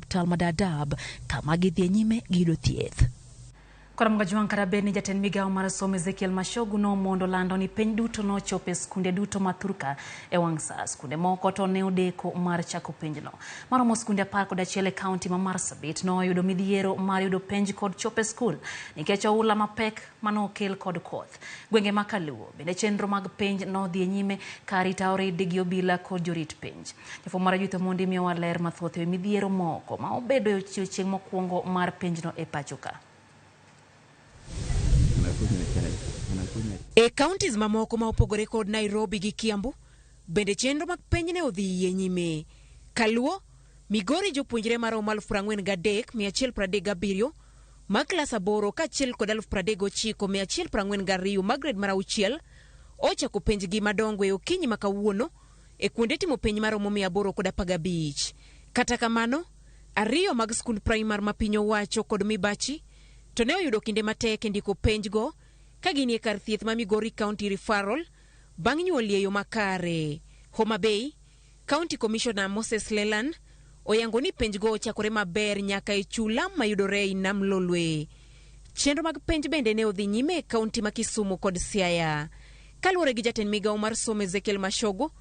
osiptal madadab kama gidhi nyime gido thieth. Kora mgajuan karabeni jaten migao mar somo Ezekiel Mashogu no mondo lando ni penj duto no chope skunde duto mathurka e wangsa skunde moko to ne odeko mar chako penjno. Maromo skunde 11 e kaunti ma Marsabit no yudo midhiero mar yudo penj kod chope skul nikech oula mapek mano okel kod koth. Gwenge makaluo bende chenro mag penj no dhi nyime karita oridi gi obila kod jorit penj. Jafo mar Jutho mondi miyo waler mathoth e midhiero moko ma obedo e chieng' mokwongo mar penjno e pachoka. E counties mamoko ma opogore kod Nairobi gi Kiambu bende chenro mag penj ne odhi nyime. Kaluo, Migori jopuonjre maromo 43,137 ma klas 8 kaachiel kod 39,142 ma grade mar 6 ochako penjgi madongo e okinyi ma kawuono e kuonde timo penj maromo 815. Kata kamano, 2 mag skund primar ma piny owacho kod Mibachi to ne oyudo kinde matek e ndiko penjgo ka gini e kar thieth ma Migori County Referral bang' nyuol e yo makare. Homa Bay, County Commissioner Moses Leland oyango ni penjgo ochakore maber nyaka e chula mayudore e Nam Lolwe. Chenro mag penj bende ne odhi nyime e kaunti ma Kisumu kod Siaya. Kaluwore gi jatend migao mar somo Ezekiel Mashogu,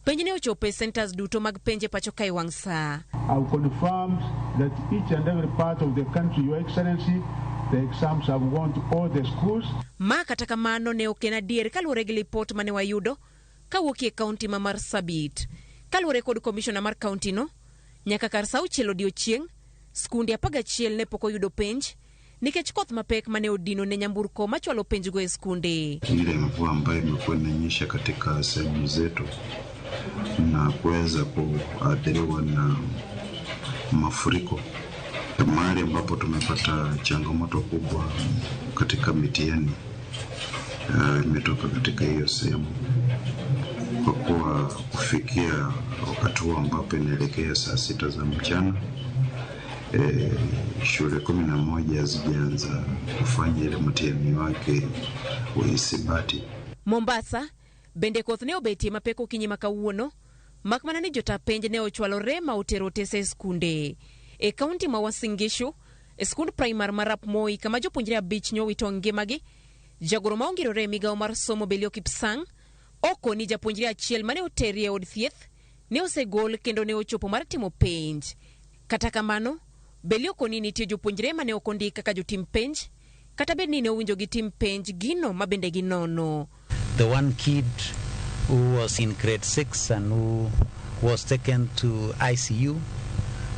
penj ne ochopo e centers duto mag penj e pacho kae wang' sa. I've confirmed that each and every part of the country, Your Excellency, the exams have gone to all the schools. Ma kata kamano ne ok en adier kaluwore gi lipot mane wayudo kawuok e kaunti ma Marsabit. Kaluwore kod komishona mar kaunti no, nyaka kar sa 6 odiechieng', skunde 11 ne pok oyudo penj nikech koth mapek mane odino ne nyamburko machwalo penjgo e skunde. Ile mvua ambayo imekuwa inanyesha katika sehemu zetu na kuweza kuathiriwa na mafuriko. Mahali ambapo tumepata changamoto kubwa katika mitihani imetoka katika hiyo sehemu. Kwa kuwa kufikia wakati huo ambapo inaelekea saa 6 za mchana, shule 11 zimeanza kufanya ile mtihani wake wa hisabati. Mombasa bende koth ne obetie mapeko kinyi makawuono makmana ni jota penj ne ochwalore ma otero tese skunde. E kaunti ma Uasin Gishu, e skund primar marap Moi kama jopuonjre 5 nyowito ngimagi, jagoro ma ongirore migao mar somo Belio Kipsang oko ni japuonjre achiel mane oteri e od thieth ne osegol kendo ne ochopo mar timo penj. Kata kamano, Belio koni nitie jopuonjre mane okondik kaka jotim penj kata bed ni ne owinjo gi tim penj gino mabende gi nono. The one kid who was in grade 6 and who was taken to ICU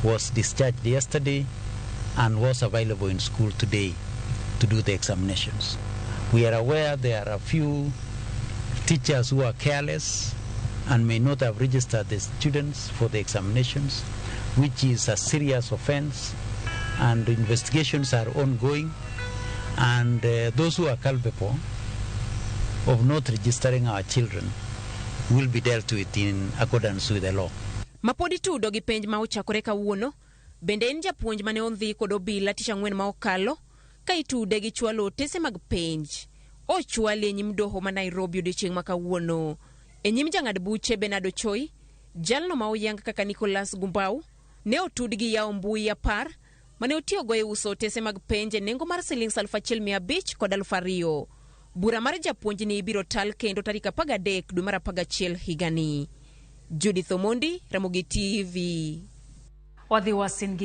was discharged yesterday and was available in school today to do the examinations. We are aware there are a few teachers who are careless and may not have registered the students for the examinations, which is a serious offense, and investigations are ongoing, and those who are culpable of not registering our children will be dealt with in accordance with the law. Mapodi tudo gi penj ma ochakore kawuono bende en japuonj mane ondhi kod obila tich ang'wen ma okalo ka itude gi chwalo tese mag penj. Ochwali e nyim doho ma Nairobi odiechieng' ma kawuono. E nyim jang'ad buche Benado Choi, jalno ma oyang kaka Nicholas Gumbau ne otud gi yawo mbui 10 mane otiyogo e uso tese mag penj e nengo mar siling 1,500 kod 2,000. Bura mar japuonj ni ibiro tal kendo tarik 13 dwe mar 11 higani. Judith Omondi, Ramogi TV. Wadhi Uasin Gishu.